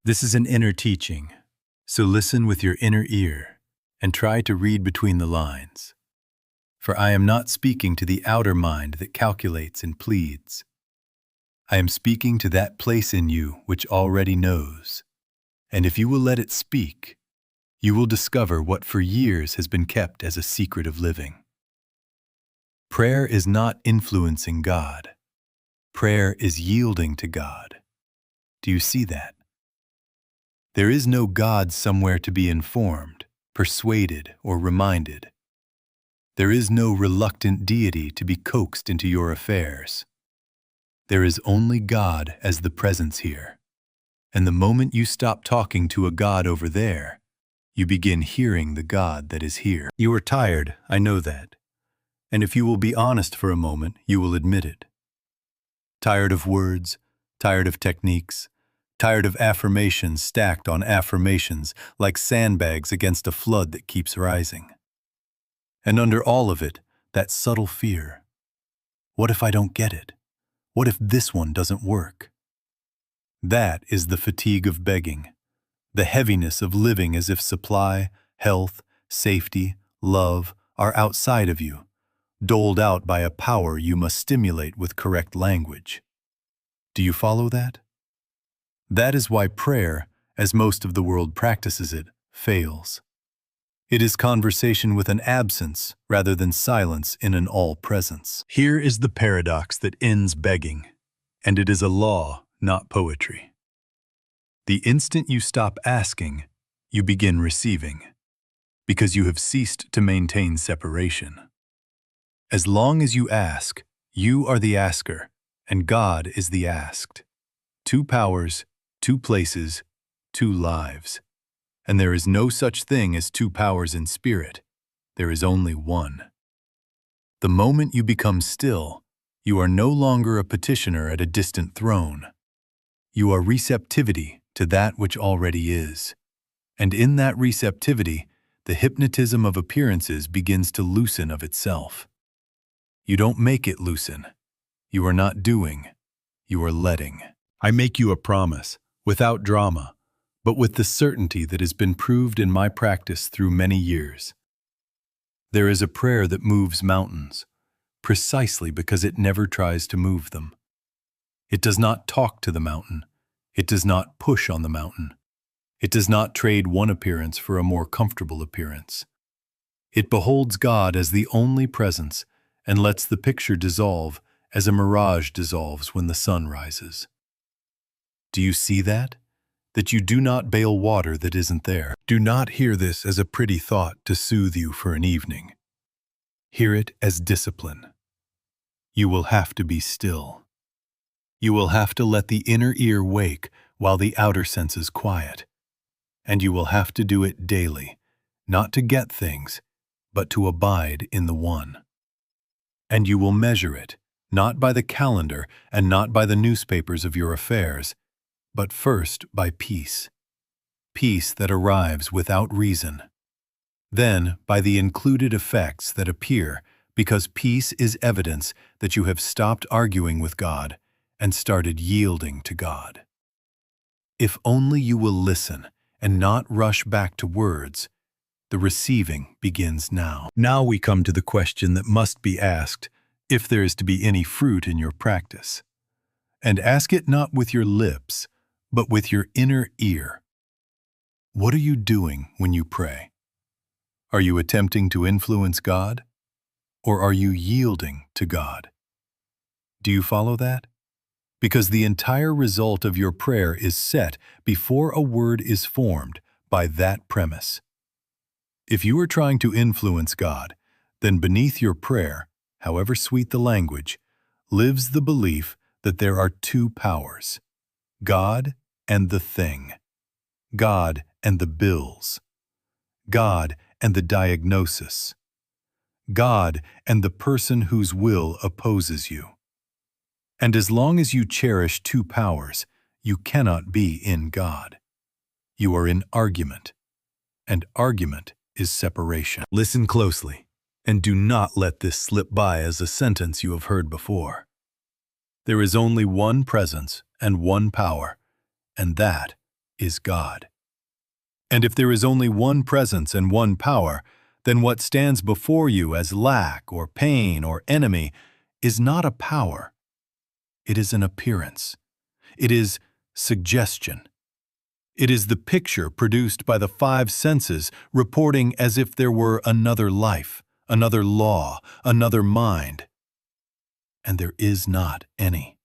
This is an inner teaching, so listen with your inner ear and try to read between the lines. For I am not speaking to the outer mind that calculates and pleads. I am speaking to that place in you which already knows, and if you will let it speak, you will discover what for years has been kept as a secret of living. Prayer is not influencing God. Prayer is yielding to God. Do you see that? There is no God somewhere to be informed, persuaded, or reminded. There is no reluctant deity to be coaxed into your affairs. There is only God as the presence here. And the moment you stop talking to a God over there, you begin hearing the God that is here. You are tired, I know that. And if you will be honest for a moment, you will admit it. Tired of words, tired of techniques, tired of affirmations stacked on affirmations like sandbags against a flood that keeps rising. And under all of it, that subtle fear. What if I don't get it? What if this one doesn't work? That is the fatigue of begging, the heaviness of living as if supply, health, safety, love are outside of you, doled out by a power you must stimulate with correct language. Do you follow that? That is why prayer, as most of the world practices it, fails. It is conversation with an absence rather than silence in an all-presence. Here is the paradox that ends begging, and it is a law, not poetry. The instant you stop asking, you begin receiving, because you have ceased to maintain separation. As long as you ask, you are the asker, and God is the asked. Two powers, two places, two lives. And there is no such thing as two powers in spirit. There is only one. The moment you become still, you are no longer a petitioner at a distant throne. You are receptivity to that which already is. And in that receptivity, the hypnotism of appearances begins to loosen of itself. You don't make it loosen. You are not doing. You are letting. I make you a promise, without drama, but with the certainty that has been proved in my practice through many years. There is a prayer that moves mountains, precisely because it never tries to move them. It does not talk to the mountain. It does not push on the mountain. It does not trade one appearance for a more comfortable appearance. It beholds God as the only presence and lets the picture dissolve as a mirage dissolves when the sun rises. Do you see that? That you do not bail water that isn't there. Do not hear this as a pretty thought to soothe you for an evening. Hear it as discipline. You will have to be still. You will have to let the inner ear wake while the outer senses quiet. And you will have to do it daily, not to get things, but to abide in the one. And you will measure it, not by the calendar and not by the newspapers of your affairs, but first by peace. Peace that arrives without reason. Then by the included effects that appear because peace is evidence that you have stopped arguing with God and started yielding to God. If only you will listen and not rush back to words, the receiving begins now. Now we come to the question that must be asked if there is to be any fruit in your practice. And ask it not with your lips, but with your inner ear. What are you doing when you pray? Are you attempting to influence God? Or are you yielding to God? Do you follow that? Because the entire result of your prayer is set before a word is formed by that premise. If you are trying to influence God, then beneath your prayer, however sweet the language, lives the belief that there are two powers, God and the thing, God and the bills, God and the diagnosis, God and the person whose will opposes you. And as long as you cherish two powers, you cannot be in God. You are in argument, and argument is separation. Listen closely, and do not let this slip by as a sentence you have heard before. There is only one presence and one power, and that is God. And if there is only one presence and one power, then what stands before you as lack or pain or enemy is not a power. It is an appearance. It is suggestion. It is the picture produced by the five senses reporting as if there were another life, another law, another mind. And there is not any.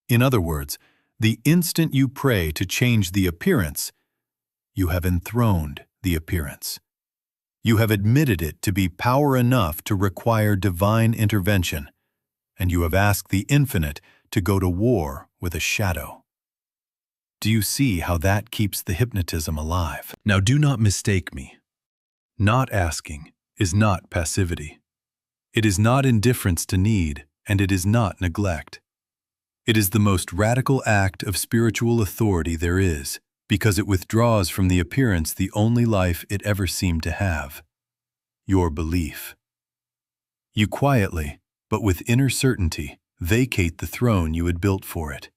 In other words, the instant you pray to change the appearance, you have enthroned the appearance. You have admitted it to be power enough to require divine intervention, and you have asked the infinite to go to war with a shadow. Do you see how that keeps the hypnotism alive? Now do not mistake me. Not asking is not passivity. It is not indifference to need, and it is not neglect. It is the most radical act of spiritual authority there is, because it withdraws from the appearance the only life it ever seemed to have: your belief. You quietly, but with inner certainty, vacate the throne you had built for it.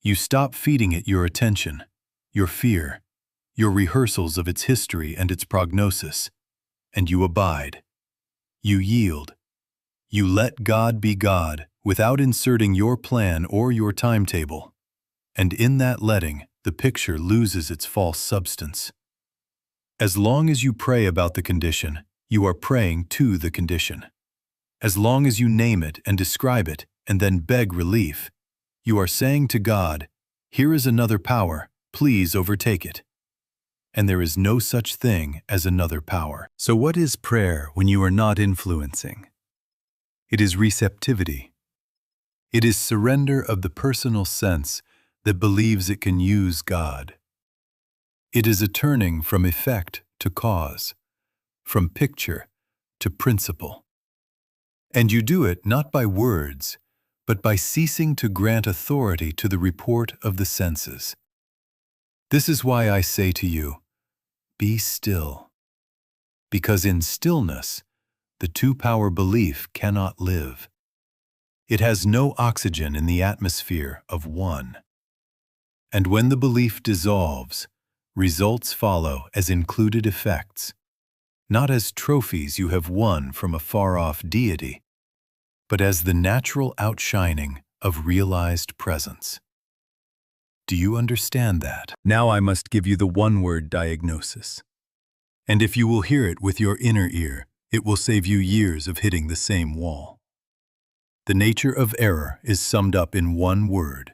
You stop feeding it your attention, your fear, your rehearsals of its history and its prognosis, and you abide. You yield. You let God be God without inserting your plan or your timetable, and in that letting, the picture loses its false substance. As long as you pray about the condition, you are praying to the condition. As long as you name it and describe it and then beg relief, you are saying to God, "Here is another power, please overtake it." And there is no such thing as another power. So what is prayer when you are not influencing? It is receptivity. It is surrender of the personal sense that believes it can use God. It is a turning from effect to cause, from picture to principle. And you do it not by words, but by ceasing to grant authority to the report of the senses. This is why I say to you, be still. Because in stillness, the two-power belief cannot live. It has no oxygen in the atmosphere of one. And when the belief dissolves, results follow as included effects, not as trophies you have won from a far-off deity, but as the natural outshining of realized presence. Do you understand that? Now I must give you the one-word diagnosis. And if you will hear it with your inner ear, it will save you years of hitting the same wall. The nature of error is summed up in one word: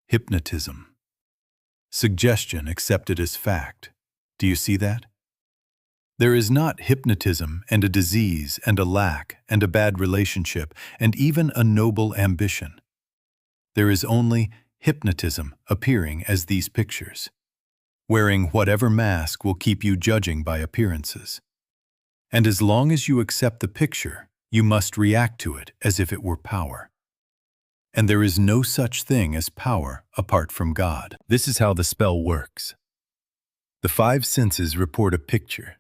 hypnotism. Suggestion accepted as fact. Do you see that? There is not hypnotism and a disease and a lack and a bad relationship and even a noble ambition. There is only hypnotism appearing as these pictures, wearing whatever mask will keep you judging by appearances. And as long as you accept the picture, you must react to it as if it were power. And there is no such thing as power apart from God. This is how the spell works. The five senses report a picture,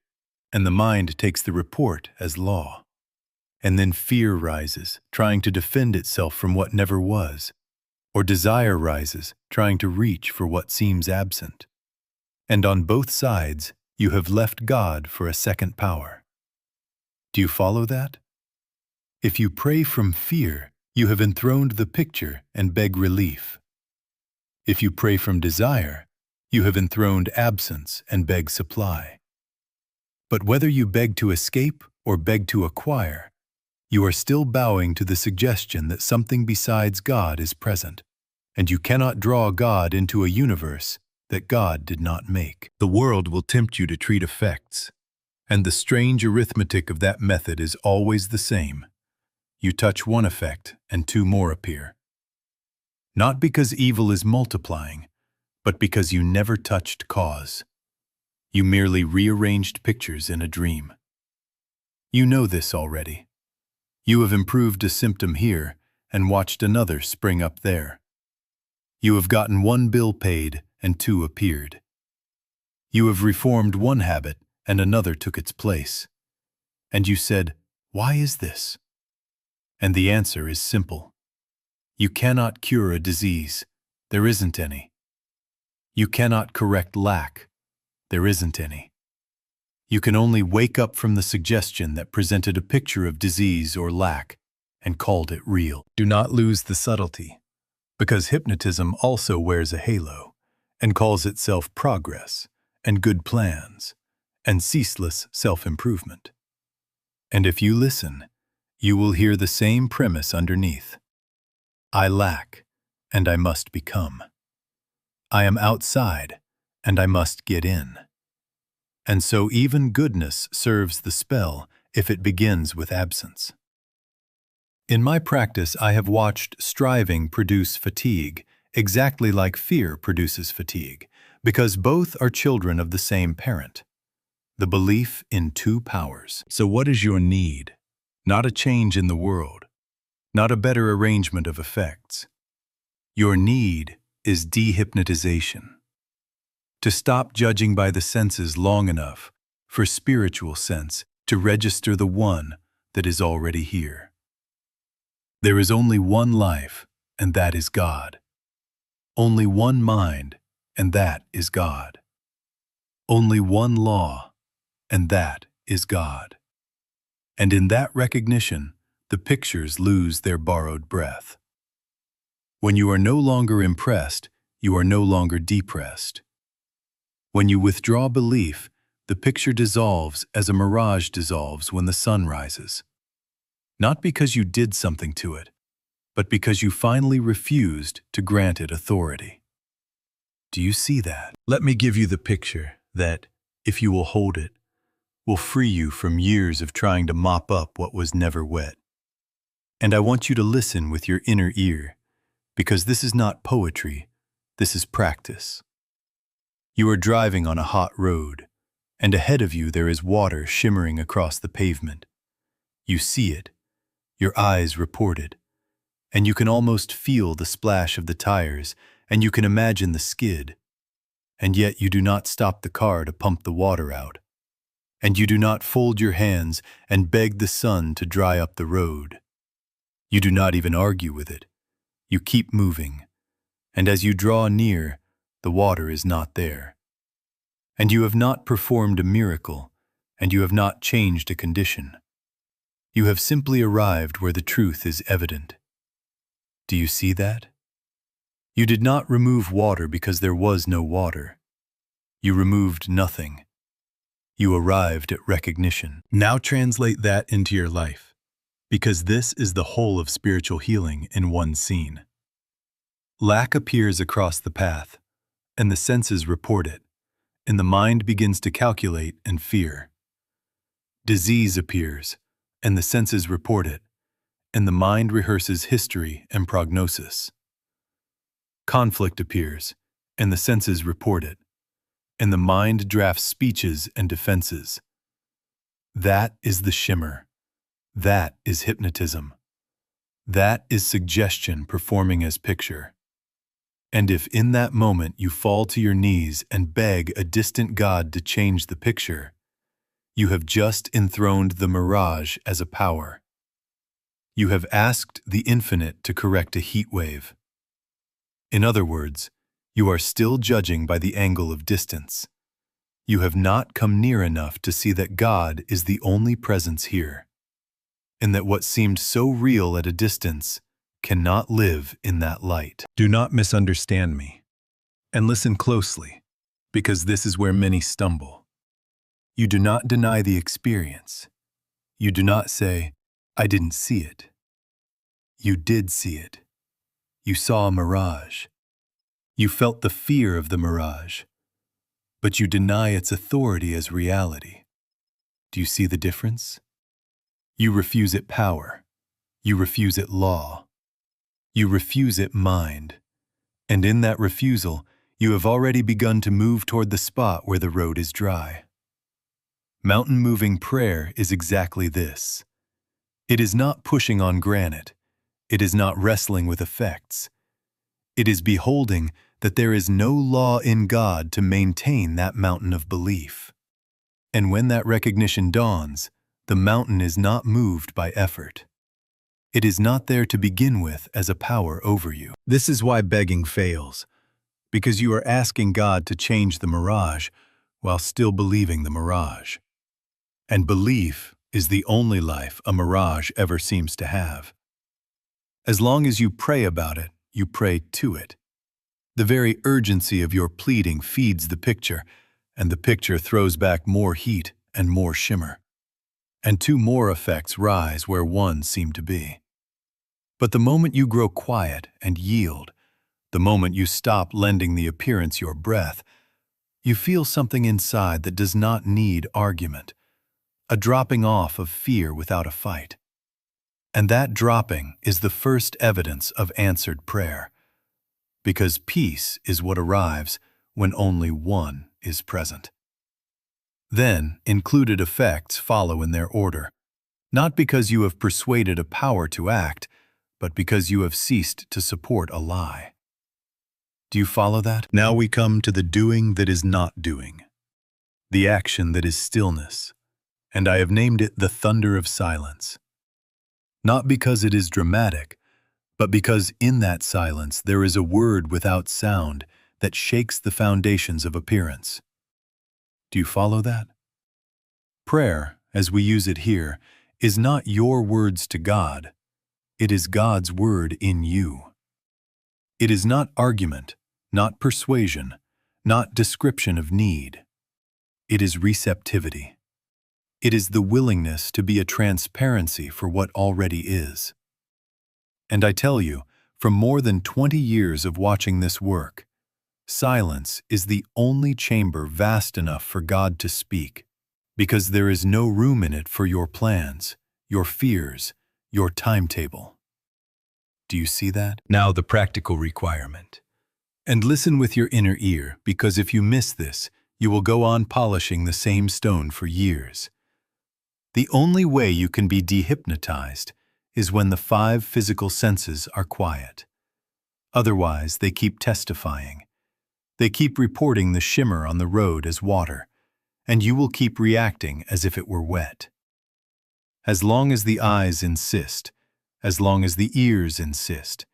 and the mind takes the report as law. And then fear rises, trying to defend itself from what never was, or desire rises, trying to reach for what seems absent. And on both sides, you have left God for a second power. Do you follow that? If you pray from fear, you have enthroned the picture and beg relief. If you pray from desire, you have enthroned absence and beg supply. But whether you beg to escape or beg to acquire, you are still bowing to the suggestion that something besides God is present, and you cannot draw God into a universe that God did not make. The world will tempt you to treat effects, and the strange arithmetic of that method is always the same. You touch one effect, and two more appear. Not because evil is multiplying, but because you never touched cause. You merely rearranged pictures in a dream. You know this already. You have improved a symptom here and watched another spring up there. You have gotten one bill paid and two appeared. You have reformed one habit and another took its place. And you said, "Why is this?" And the answer is simple. You cannot cure a disease. There isn't any. You cannot correct lack. There isn't any. You can only wake up from the suggestion that presented a picture of disease or lack and called it real. Do not lose the subtlety, because hypnotism also wears a halo and calls itself progress and good plans and ceaseless self-improvement. And if you listen, you will hear the same premise underneath. I lack, and I must become. I am outside, and I must get in. And so even goodness serves the spell if it begins with absence. In my practice, I have watched striving produce fatigue, exactly like fear produces fatigue, because both are children of the same parent. The belief in two powers. So what is your need? Not a change in the world, not a better arrangement of effects. Your need is dehypnotization. To stop judging by the senses long enough for spiritual sense to register the one that is already here. There is only one life, and that is God. Only one mind, and that is God. Only one law, and that is God. And in that recognition, the pictures lose their borrowed breath. When you are no longer impressed, you are no longer depressed. When you withdraw belief, the picture dissolves as a mirage dissolves when the sun rises. Not because you did something to it, but because you finally refused to grant it authority. Do you see that? Let me give you the picture that, if you will hold it, will free you from years of trying to mop up what was never wet. And I want you to listen with your inner ear, because this is not poetry, this is practice. You are driving on a hot road, and ahead of you there is water shimmering across the pavement. You see it, your eyes report it, and you can almost feel the splash of the tires, and you can imagine the skid. And yet you do not stop the car to pump the water out. And you do not fold your hands and beg the sun to dry up the road. You do not even argue with it. You keep moving, and as you draw near, the water is not there. And you have not performed a miracle, and you have not changed a condition. You have simply arrived where the truth is evident. Do you see that? You did not remove water because there was no water. You removed nothing. You arrived at recognition. Now translate that into your life, because this is the whole of spiritual healing in one scene. Lack appears across the path, and the senses report it, and the mind begins to calculate and fear. Disease appears, and the senses report it, and the mind rehearses history and prognosis. Conflict appears, and the senses report it, and the mind drafts speeches and defenses. That is the shimmer. That is hypnotism. That is suggestion performing as picture. And if in that moment you fall to your knees and beg a distant God to change the picture, you have just enthroned the mirage as a power. You have asked the infinite to correct a heat wave. In other words, you are still judging by the angle of distance. You have not come near enough to see that God is the only presence here, and that what seemed so real at a distance cannot live in that light. Do not misunderstand me, and listen closely, because this is where many stumble. You do not deny the experience. You do not say, I didn't see it. You did see it. You saw a mirage. You felt the fear of the mirage, but you deny its authority as reality. Do you see the difference? You refuse it power. You refuse it law. You refuse it mind. And in that refusal, you have already begun to move toward the spot where the road is dry. Mountain-moving prayer is exactly this. It is not pushing on granite. It is not wrestling with effects. It is beholding that there is no law in God to maintain that mountain of belief. And when that recognition dawns, the mountain is not moved by effort. It is not there to begin with as a power over you. This is why begging fails, because you are asking God to change the mirage while still believing the mirage. And belief is the only life a mirage ever seems to have. As long as you pray about it, you pray to it. The very urgency of your pleading feeds the picture, and the picture throws back more heat and more shimmer. And two more effects rise where one seemed to be. But the moment you grow quiet and yield, the moment you stop lending the appearance your breath, you feel something inside that does not need argument, a dropping off of fear without a fight. And that dropping is the first evidence of answered prayer, because peace is what arrives when only one is present. Then, included effects follow in their order, not because you have persuaded a power to act, but because you have ceased to support a lie. Do you follow that? Now we come to the doing that is not doing, the action that is stillness, and I have named it the thunder of silence. Not because it is dramatic, but because in that silence there is a word without sound that shakes the foundations of appearance. Do you follow that? Prayer, as we use it here, is not your words to God. It is God's word in you. It is not argument, not persuasion, not description of need. It is receptivity. It is the willingness to be a transparency for what already is. And I tell you, from more than 20 years of watching this work, silence is the only chamber vast enough for God to speak, because there is no room in it for your plans, your fears, your timetable. Do you see that? Now the practical requirement. And listen with your inner ear, because if you miss this, you will go on polishing the same stone for years. The only way you can be dehypnotized is when the 5 physical senses are quiet. Otherwise, they keep testifying. They keep reporting the shimmer on the road as water, and you will keep reacting as if it were wet. As long as the eyes insist, as long as the ears insist,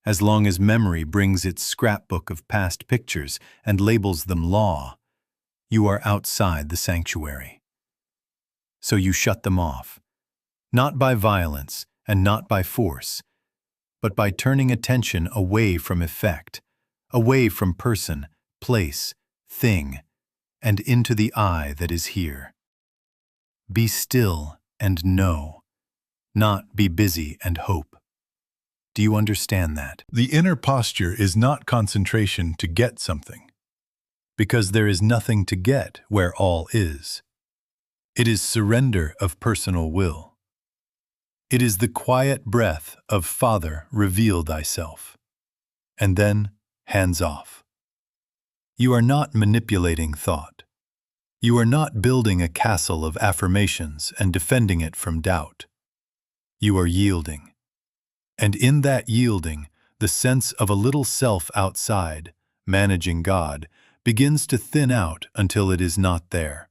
as long as memory brings its scrapbook of past pictures and labels them law, you are outside the sanctuary. So you shut them off, not by violence and not by force, but by turning attention away from effect, away from person, place, thing, and into the I that is here. Be still and know, not be busy and hope. Do you understand that? The inner posture is not concentration to get something, because there is nothing to get where all is. It is surrender of personal will. It is the quiet breath of Father, reveal thyself. And then, hands off. You are not manipulating thought. You are not building a castle of affirmations and defending it from doubt. You are yielding. And in that yielding, the sense of a little self outside, managing God, begins to thin out until it is not there.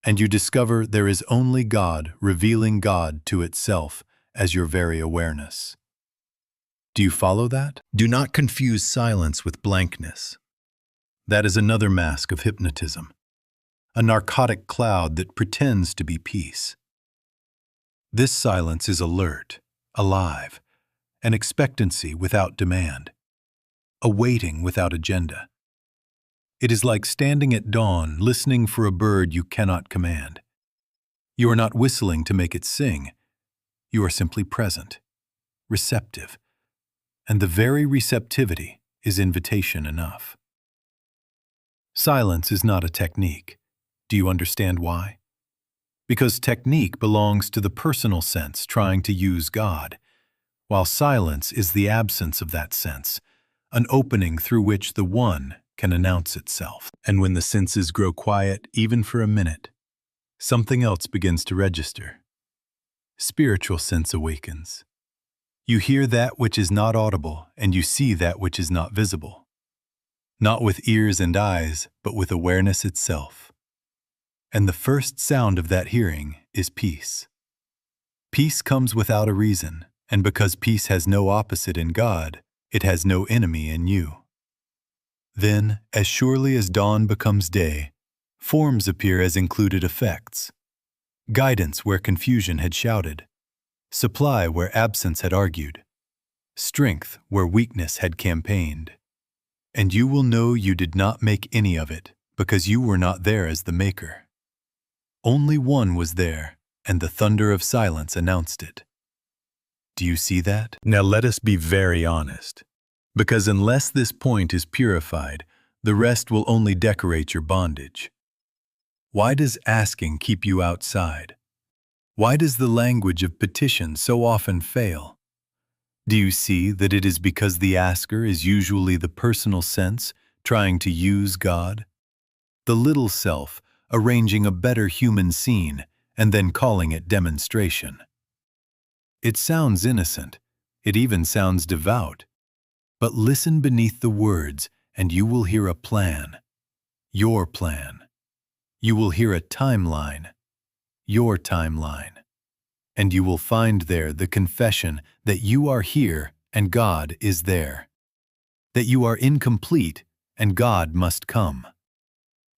And you discover there is only God revealing God to itself as your very awareness. Do you follow that? Do not confuse silence with blankness. That is another mask of hypnotism, a narcotic cloud that pretends to be peace. This silence is alert, alive, an expectancy without demand, a waiting without agenda. It is like standing at dawn listening for a bird you cannot command. You are not whistling to make it sing. You are simply present, receptive, and the very receptivity is invitation enough. Silence is not a technique. Do you understand why? Because technique belongs to the personal sense trying to use God, while silence is the absence of that sense, an opening through which the One can announce itself. And when the senses grow quiet, even for a minute, something else begins to register. Spiritual sense awakens. You hear that which is not audible, and you see that which is not visible. Not with ears and eyes, but with awareness itself. And the first sound of that hearing is peace. Peace comes without a reason, and because peace has no opposite in God, it has no enemy in you. Then, as surely as dawn becomes day, forms appear as included effects. Guidance where confusion had shouted. Supply where absence had argued. Strength where weakness had campaigned. And you will know you did not make any of it, because you were not there as the maker. Only one was there, and the thunder of silence announced it. Do you see that? Now let us be very honest, because unless this point is purified, the rest will only decorate your bondage. Why does asking keep you outside? Why does the language of petition so often fail? Do you see that it is because the asker is usually the personal sense trying to use God? The little self arranging a better human scene and then calling it demonstration. It sounds innocent. It even sounds devout. But listen beneath the words and you will hear a plan. Your plan. You will hear a timeline. Your timeline. And you will find there the confession that you are here and God is there. That you are incomplete and God must come.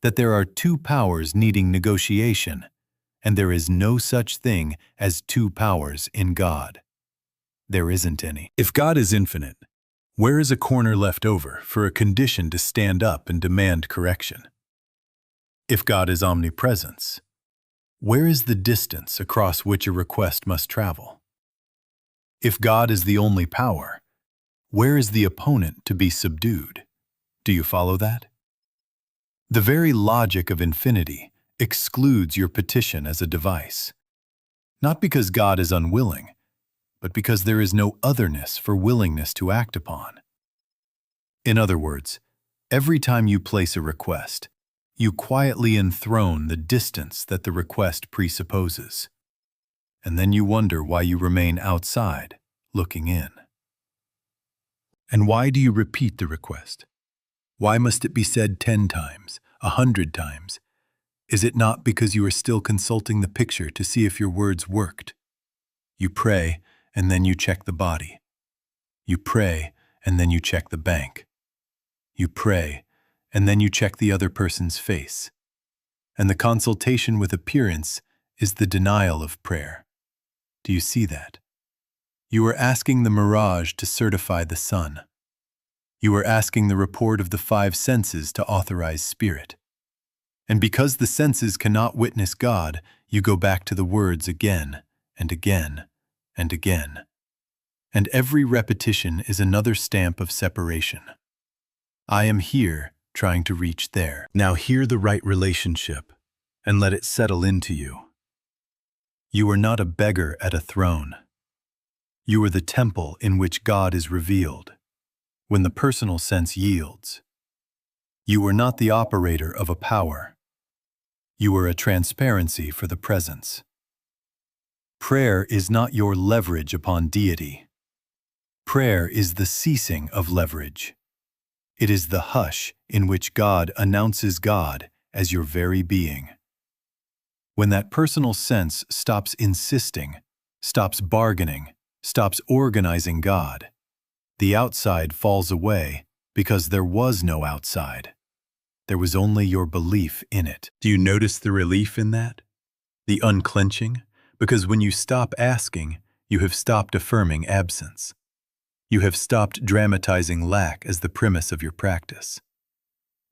That there are two powers needing negotiation, and there is no such thing as two powers in God. There isn't any. If God is infinite, where is a corner left over for a condition to stand up and demand correction? If God is omnipresence, where is the distance across which a request must travel? If God is the only power, where is the opponent to be subdued? Do you follow that? The very logic of infinity excludes your petition as a device. Not because God is unwilling, but because there is no otherness for willingness to act upon. In other words, every time you place a request, you quietly enthrone the distance that the request presupposes. And then you wonder why you remain outside, looking in. And why do you repeat the request? Why must it be said 10 times, 100 times? Is it not because you are still consulting the picture to see if your words worked? You pray, and then you check the body. You pray, and then you check the bank. You pray, and then you check the other person's face. And the consultation with appearance is the denial of prayer. Do you see that? You are asking the mirage to certify the sun. You are asking the report of the 5 senses to authorize spirit. And because the senses cannot witness God, you go back to the words again and again and again. And every repetition is another stamp of separation. I am here trying to reach there. Now hear the right relationship and let it settle into you. You are not a beggar at a throne. You are the temple in which God is revealed, when the personal sense yields. You are not the operator of a power. You are a transparency for the presence. Prayer is not your leverage upon deity. Prayer is the ceasing of leverage. It is the hush in which God announces God as your very being. When that personal sense stops insisting, stops bargaining, stops organizing God, the outside falls away because there was no outside. There was only your belief in it. Do you notice the relief in that? The unclenching? Because when you stop asking, you have stopped affirming absence. You have stopped dramatizing lack as the premise of your practice.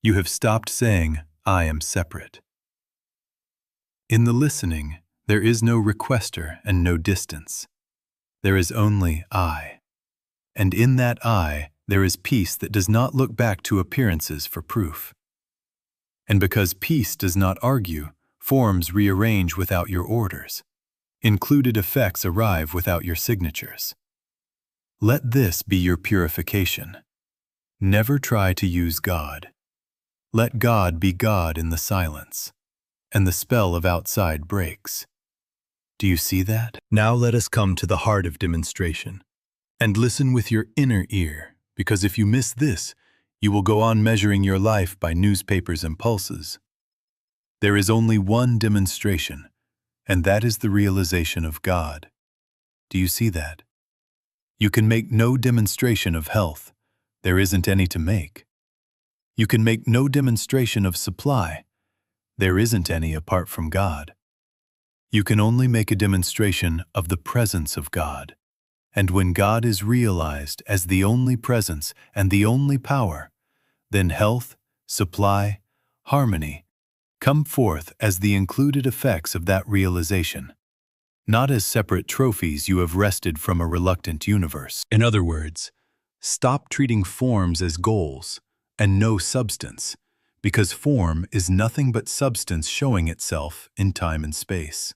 You have stopped saying, I am separate. In the listening, there is no requester and no distance. There is only I. And in that I, there is peace that does not look back to appearances for proof. And because peace does not argue, forms rearrange without your orders. Included effects arrive without your signatures. Let this be your purification. Never try to use God. Let God be God in the silence, and the spell of outside breaks. Do you see that? Now let us come to the heart of demonstration, and listen with your inner ear, because if you miss this, you will go on measuring your life by newspapers and pulses. There is only one demonstration, and that is the realization of God. Do you see that? You can make no demonstration of health. There isn't any to make. You can make no demonstration of supply. There isn't any apart from God. You can only make a demonstration of the presence of God. And when God is realized as the only presence and the only power, then health, supply, harmony come forth as the included effects of that realization, not as separate trophies you have wrested from a reluctant universe. In other words, stop treating forms as goals and no substance, because form is nothing but substance showing itself in time and space.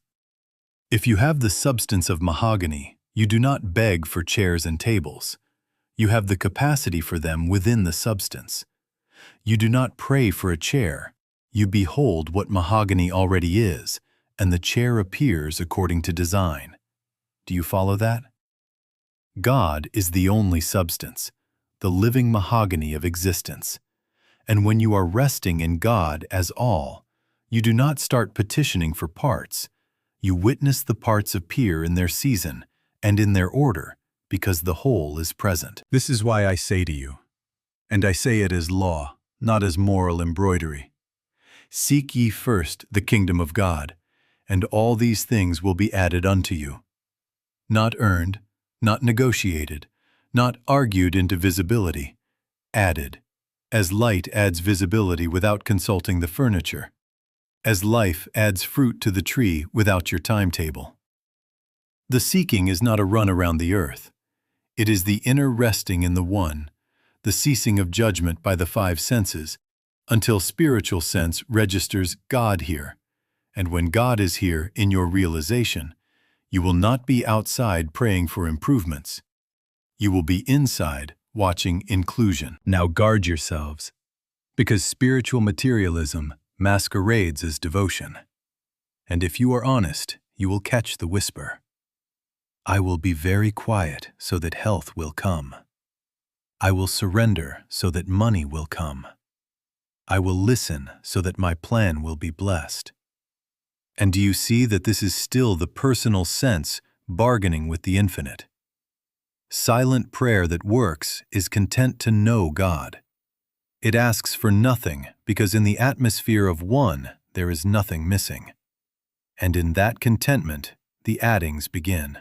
If you have the substance of mahogany, you do not beg for chairs and tables. You have the capacity for them within the substance. You do not pray for a chair. You behold what mahogany already is, and the chair appears according to design. Do you follow that? God is the only substance, the living mahogany of existence. And when you are resting in God as all, you do not start petitioning for parts. You witness the parts appear in their season and in their order, because the whole is present. This is why I say to you, and I say it as law, not as moral embroidery, seek ye first the kingdom of God, and all these things will be added unto you. Not earned, not negotiated, not argued into visibility, added, as light adds visibility without consulting the furniture, as life adds fruit to the tree without your timetable. The seeking is not a run around the earth. It is the inner resting in the One, the ceasing of judgment by the five senses, until spiritual sense registers God here. And when God is here in your realization, you will not be outside praying for improvements. You will be inside watching inclusion. Now guard yourselves, because spiritual materialism masquerades as devotion. And if you are honest, you will catch the whisper. I will be very quiet so that health will come. I will surrender so that money will come. I will listen so that my plan will be blessed. And do you see that this is still the personal sense bargaining with the infinite? Silent prayer that works is content to know God. It asks for nothing because in the atmosphere of one there is nothing missing. And in that contentment, the addings begin.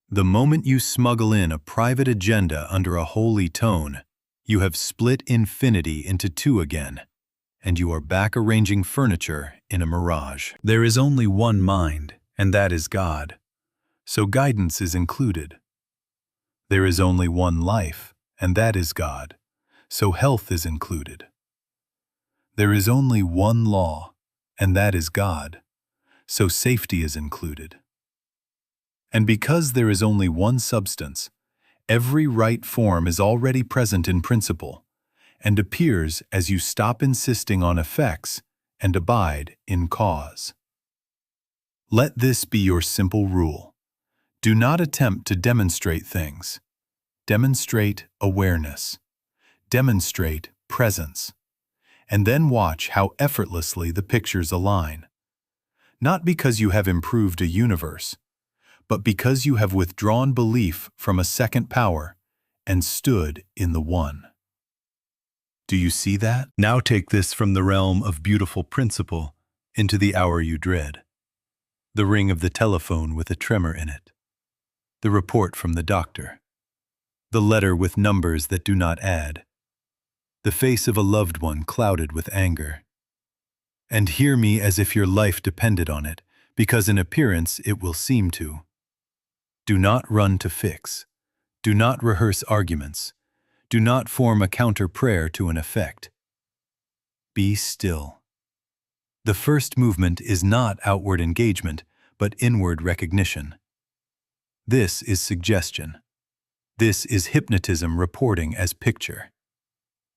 The moment you smuggle in a private agenda under a holy tone, you have split infinity into two again, and you are back arranging furniture in a mirage. There is only one mind, and that is God. So guidance is included. There is only one life, and that is God. So health is included. There is only one law, and that is God. So safety is included. And because there is only one substance, every right form is already present in principle, and appears as you stop insisting on effects and abide in cause. Let this be your simple rule. Do not attempt to demonstrate things. Demonstrate awareness. Demonstrate presence. And then watch how effortlessly the pictures align. Not because you have improved a universe, but because you have withdrawn belief from a second power and stood in the One. Do you see that? Now take this from the realm of beautiful principle into the hour you dread. The ring of the telephone with a tremor in it. The report from the doctor. The letter with numbers that do not add. The face of a loved one clouded with anger. And hear me as if your life depended on it, because in appearance it will seem to. Do not run to fix. Do not rehearse arguments. Do not form a counter prayer to an effect. Be still. The first movement is not outward engagement, but inward recognition. This is suggestion. This is hypnotism reporting as picture.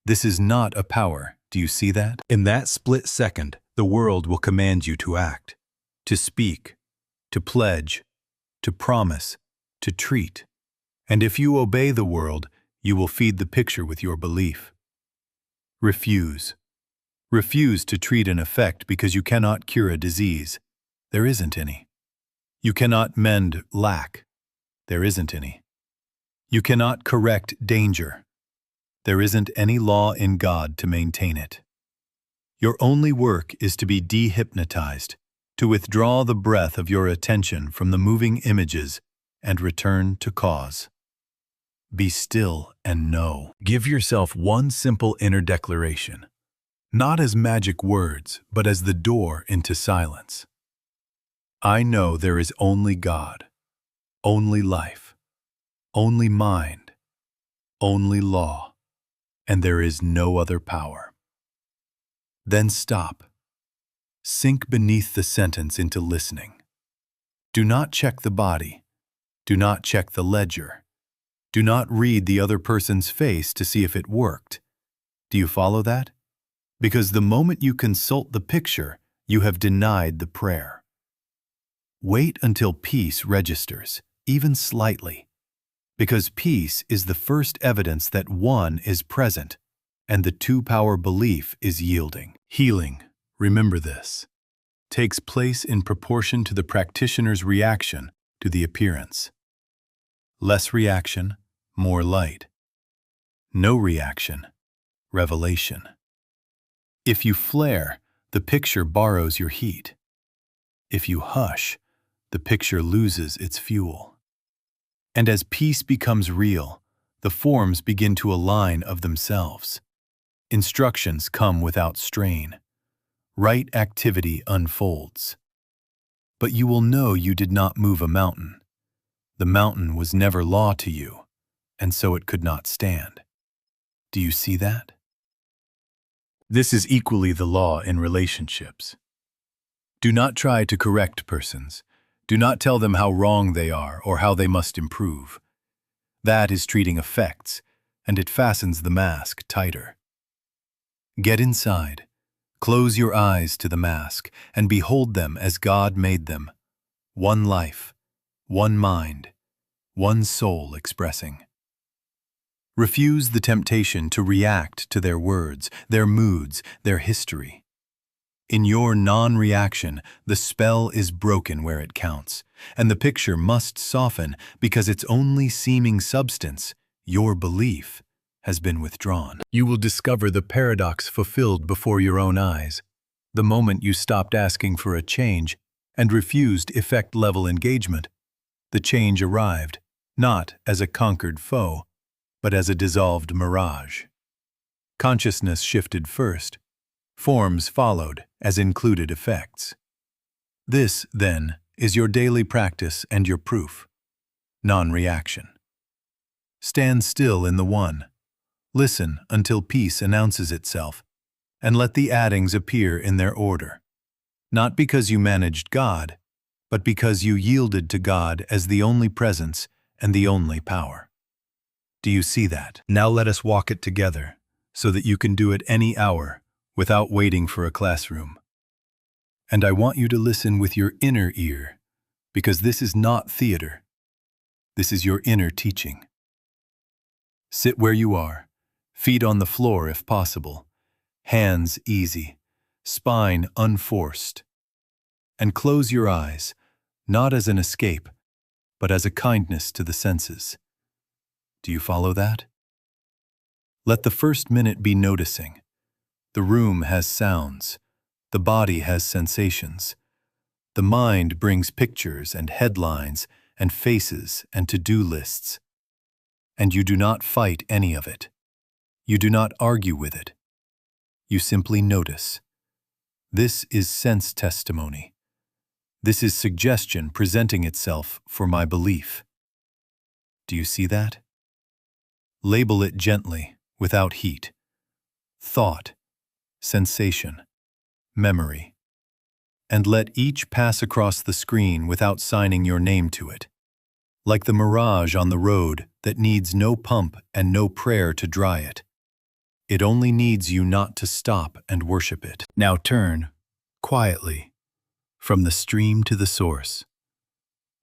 This is not a power. Do you see that? In that split second, the world will command you to act, to speak, to pledge, to promise, to treat. And if you obey the world, you will feed the picture with your belief. Refuse. Refuse to treat an effect because you cannot cure a disease. There isn't any. You cannot mend lack. There isn't any. You cannot correct danger. There isn't any law in God to maintain it. Your only work is to be dehypnotized, to withdraw the breath of your attention from the moving images and return to cause. Be still and know. Give yourself one simple inner declaration, not as magic words, but as the door into silence. I know there is only God, only life, only mind, only law, and there is no other power. Then stop. Sink beneath the sentence into listening. Do not check the body. Do not check the ledger. Do not read the other person's face to see if it worked. Do you follow that? Because the moment you consult the picture, you have denied the prayer. Wait until peace registers, even slightly, because peace is the first evidence that one is present and the two-power belief is yielding. Healing, remember this, takes place in proportion to the practitioner's reaction to the appearance. Less reaction, more light. No reaction, revelation. If you flare, the picture borrows your heat. If you hush, the picture loses its fuel. And as peace becomes real, the forms begin to align of themselves. Instructions come without strain. Right activity unfolds. But you will know you did not move a mountain. The mountain was never law to you, and so it could not stand. Do you see that? This is equally the law in relationships. Do not try to correct persons. Do not tell them how wrong they are or how they must improve. That is treating effects, and it fastens the mask tighter. Get inside, close your eyes to the mask, and behold them as God made them. One life, one mind, one soul expressing. Refuse the temptation to react to their words, their moods, their history. In your non-reaction, the spell is broken where it counts, and the picture must soften because its only seeming substance, your belief, has been withdrawn. You will discover the paradox fulfilled before your own eyes. The moment you stopped asking for a change and refused effect-level engagement, the change arrived, not as a conquered foe, but as a dissolved mirage. Consciousness shifted first. Forms followed as included effects. This, then, is your daily practice and your proof. Non-reaction. Stand still in the one. Listen until peace announces itself, and let the addings appear in their order. Not because you managed God, but because you yielded to God as the only presence and the only power. Do you see that? Now let us walk it together, so that you can do it any hour, without waiting for a classroom. And I want you to listen with your inner ear, because this is not theater. This is your inner teaching. Sit where you are, feet on the floor if possible, hands easy, spine unforced. And close your eyes, not as an escape, but as a kindness to the senses. Do you follow that? Let the first minute be noticing. The room has sounds. The body has sensations. The mind brings pictures and headlines and faces and to-do lists. And you do not fight any of it. You do not argue with it. You simply notice. This is sense testimony. This is suggestion presenting itself for my belief. Do you see that? Label it gently, without heat. Thought, sensation, memory. And let each pass across the screen without signing your name to it. Like the mirage on the road that needs no pump and no prayer to dry it. It only needs you not to stop and worship it. Now turn, quietly, from the stream to the source,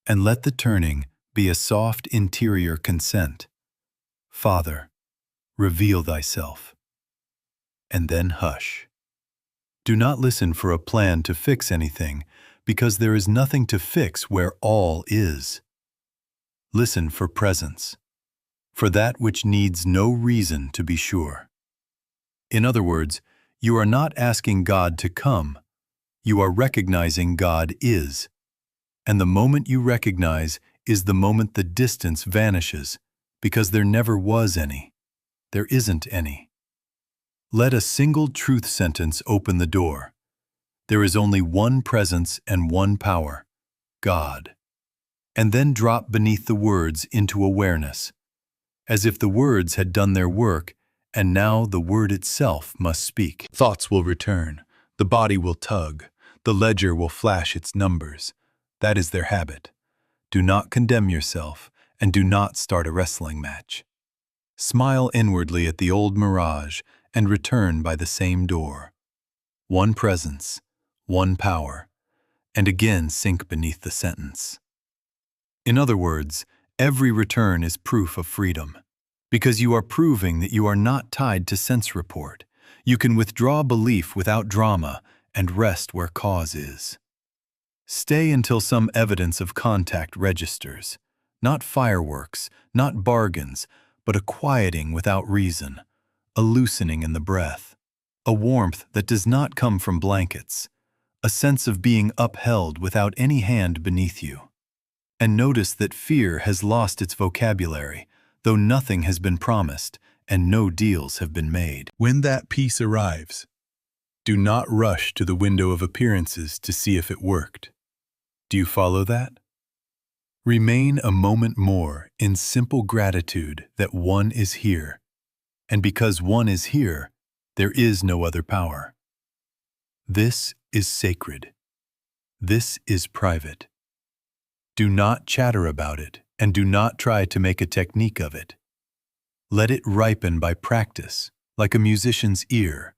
and let the turning be a soft interior consent. Father, reveal thyself. And then hush. Do not listen for a plan to fix anything, because there is nothing to fix where all is. Listen for presence. for that which needs no reason to be sure. In other words, you are not asking God to come, you are recognizing God is. And the moment you recognize is the moment the distance vanishes, because there never was any. There isn't any. Let a single truth sentence open the door. There is only one presence and one power, God. And then drop beneath the words into awareness, as if the words had done their work, and now the word itself must speak. Thoughts will return, the body will tug, the ledger will flash its numbers. That is their habit. Do not condemn yourself, and do not start a wrestling match. Smile inwardly at the old mirage and return by the same door. One presence, one power, and again sink beneath the sentence. In other words, every return is proof of freedom, because you are proving that you are not tied to sense report. You can withdraw belief without drama and rest where cause is. Stay until some evidence of contact registers, not fireworks, not bargains, but a quieting without reason, a loosening in the breath, a warmth that does not come from blankets, a sense of being upheld without any hand beneath you. And notice that fear has lost its vocabulary, though nothing has been promised and no deals have been made. When that peace arrives, do not rush to the window of appearances to see if it worked. Do you follow that? Remain a moment more in simple gratitude that one is here, and because one is here, there is no other power. This is sacred. This is private. Do not chatter about it, and do not try to make a technique of it. Let it ripen by practice, like a musician's ear,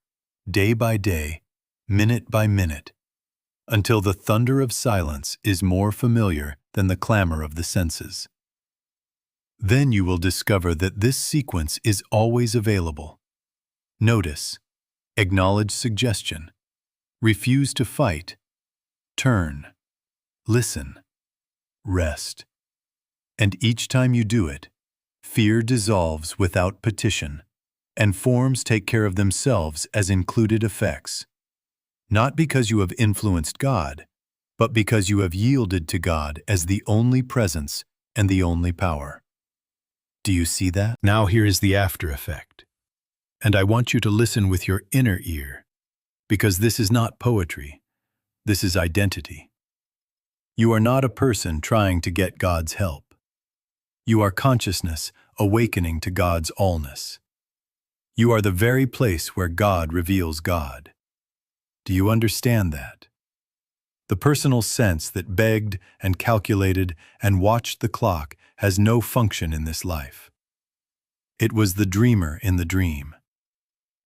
day by day, minute by minute, until the thunder of silence is more familiar than the clamor of the senses. Then you will discover that this sequence is always available. Notice, acknowledge suggestion, refuse to fight, turn, listen, rest. And each time you do it, fear dissolves without petition, and forms take care of themselves as included effects. Not because you have influenced God, but because you have yielded to God as the only presence and the only power. Do you see that? Now here is the after effect. And I want you to listen with your inner ear, because this is not poetry, this is identity. You are not a person trying to get God's help. You are consciousness awakening to God's allness. You are the very place where God reveals God. Do you understand that? The personal sense that begged and calculated and watched the clock has no function in this life. It was the dreamer in the dream.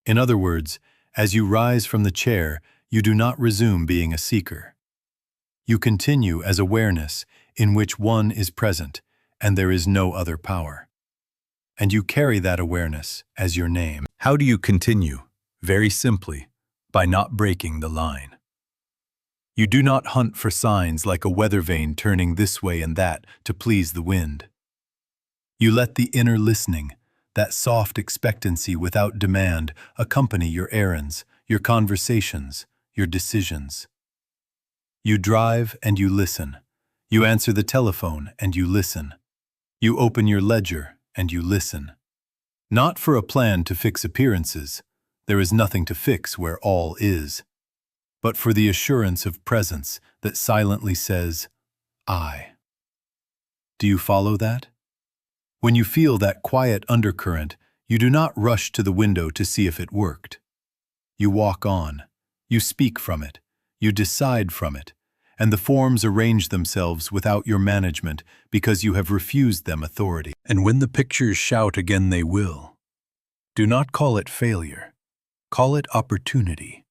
In other words, as you rise from the chair, you do not resume being a seeker. You continue as awareness in which one is present and there is no other power. And you carry that awareness as your name. How do you continue? Very simply, by not breaking the line. You do not hunt for signs like a weather vane turning this way and that to please the wind. You let the inner listening, that soft expectancy without demand, accompany your errands, your conversations, your decisions. You drive and you listen. You answer the telephone and you listen. You open your ledger and you listen. Not for a plan to fix appearances, there is nothing to fix where all is, but for the assurance of presence that silently says, I. Do you follow that? When you feel that quiet undercurrent, you do not rush to the window to see if it worked. You walk on, you speak from it, you decide from it, and the forms arrange themselves without your management because you have refused them authority. And when the pictures shout again, they will. Do not call it failure. Call it opportunity.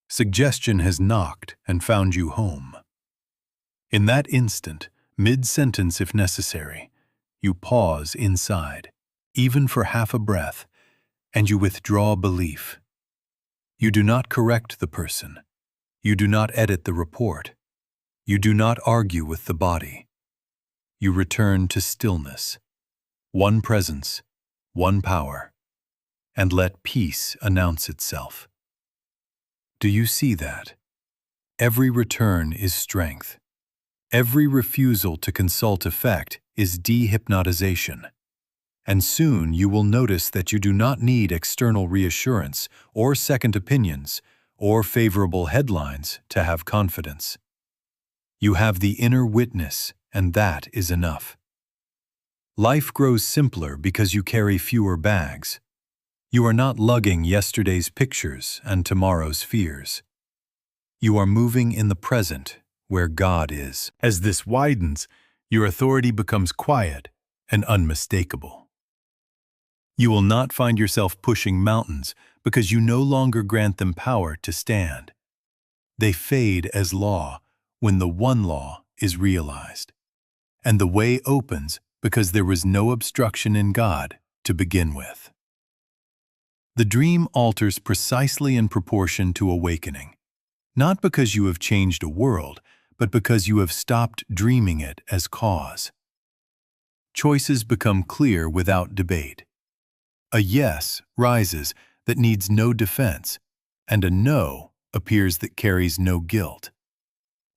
Suggestion has knocked and found you home. In that instant, mid-sentence if necessary, you pause inside, even for half a breath, and you withdraw belief. You do not correct the person. You do not edit the report. You do not argue with the body. You return to stillness. one presence, one power, and let peace announce itself. Do you see that? Every return is strength. Every refusal to consult effect is dehypnotization. And soon you will notice that you do not need external reassurance or second opinions or favorable headlines to have confidence. You have the inner witness, and that is enough. Life grows simpler because you carry fewer bags. You are not lugging yesterday's pictures and tomorrow's fears. You are moving in the present, where God is. As this widens, your authority becomes quiet and unmistakable. You will not find yourself pushing mountains because you no longer grant them power to stand. They fade as law when the one law is realized. And the way opens because there was no obstruction in God to begin with. The dream alters precisely in proportion to awakening, not because you have changed a world, but because you have stopped dreaming it as cause. Choices become clear without debate. A yes rises that needs no defense, and a no appears that carries no guilt.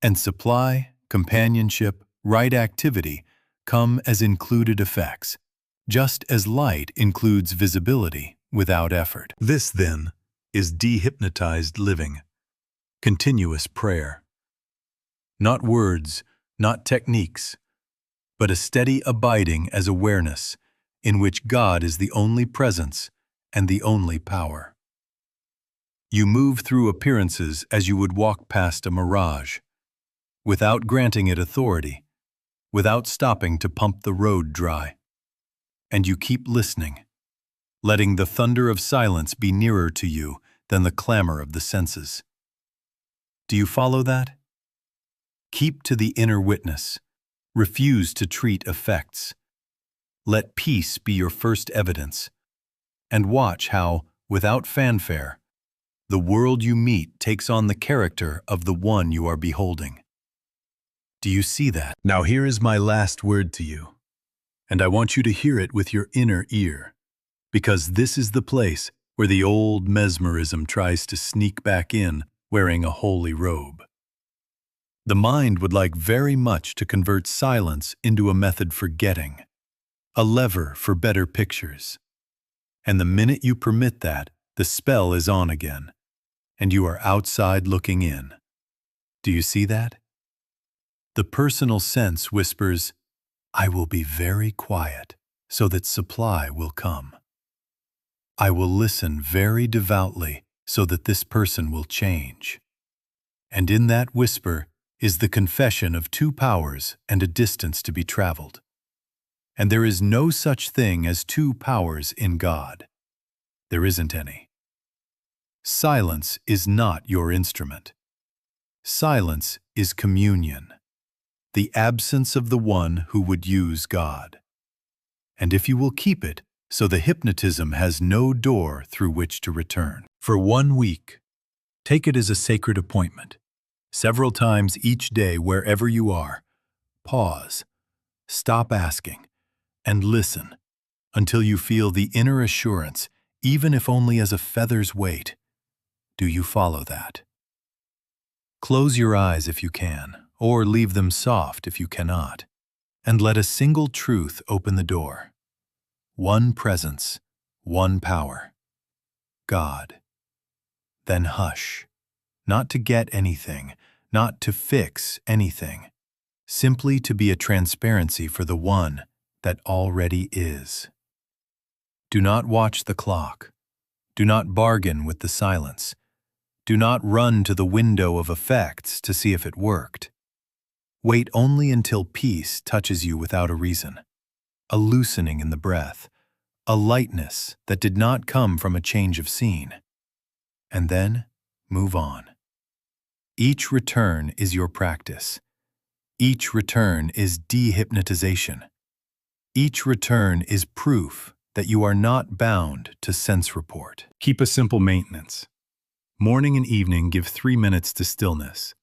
And supply, companionship, right activity come as included effects, just as light includes visibility without effort. This, then, is dehypnotized living, continuous prayer. Not words, not techniques, but a steady abiding as awareness, in which God is the only presence and the only power. You move through appearances as you would walk past a mirage, without granting it authority, without stopping to pump the road dry. And you keep listening, letting the thunder of silence be nearer to you than the clamor of the senses. Do you follow that? Keep to the inner witness. Refuse to treat effects. Let peace be your first evidence, and watch how, without fanfare, the world you meet takes on the character of the one you are beholding. Do you see that? Now here is my last word to you, and I want you to hear it with your inner ear, because this is the place where the old mesmerism tries to sneak back in wearing a holy robe. The mind would like very much to convert silence into a method for getting, a lever for better pictures. And the minute you permit that, the spell is on again, and you are outside looking in. Do you see that? The personal sense whispers, I will be very quiet so that supply will come. I will listen very devoutly so that this person will change. And in that whisper is the confession of two powers and a distance to be traveled. And there is no such thing as two powers in God. There isn't any. Silence is not your instrument. Silence is communion, the absence of the one who would use God. And if you will keep it, so the hypnotism has no door through which to return. For 1 week, take it as a sacred appointment. Several times each day, wherever you are, pause, stop asking, and listen until you feel the inner assurance, even if only as a feather's weight. Do you follow that? Close your eyes if you can, or leave them soft if you cannot, and let a single truth open the door. One presence, one power. God. Then hush, not to get anything, not to fix anything, simply to be a transparency for the one that already is. Do not watch the clock. Do not bargain with the silence. Do not run to the window of effects to see if it worked. Wait only until peace touches you without a reason, a loosening in the breath, a lightness that did not come from a change of scene. And then move on. Each return is your practice. Each return is dehypnotization. Each return is proof that you are not bound to sense report. Keep a simple maintenance. Morning and evening give 3 minutes to stillness,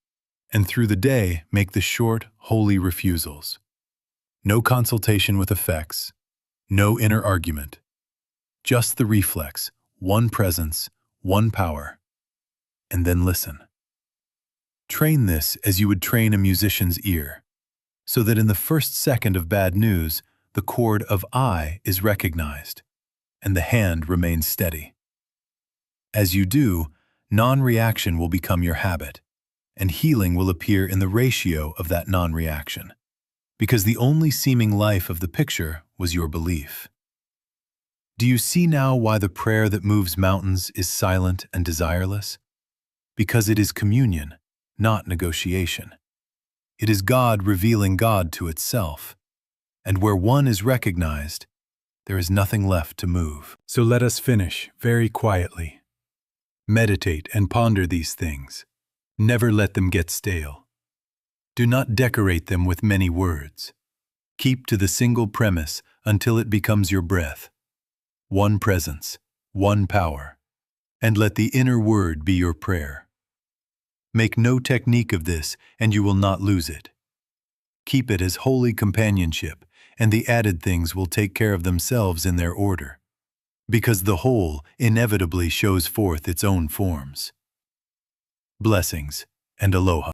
and through the day make the short, holy refusals. No consultation with effects, No inner argument. Just the reflex, one presence, one power. And then listen. Train this as you would train a musician's ear, so that in the first second of bad news, the chord of I is recognized, and the hand remains steady. As you do, non-reaction will become your habit, and healing will appear in the ratio of that non-reaction, because the only seeming life of the picture was your belief. Do you see now why the prayer that moves mountains is silent and desireless? Because it is communion, not negotiation. It is God revealing God to itself, and where one is recognized, there is nothing left to move. So let us finish very quietly. Meditate and ponder these things. Never let them get stale. Do not decorate them with many words. Keep to the single premise until it becomes your breath. One presence, one power, and let the inner word be your prayer. Make no technique of this, and you will not lose it. Keep it as holy companionship, and the added things will take care of themselves in their order, because the whole inevitably shows forth its own forms. Blessings and aloha.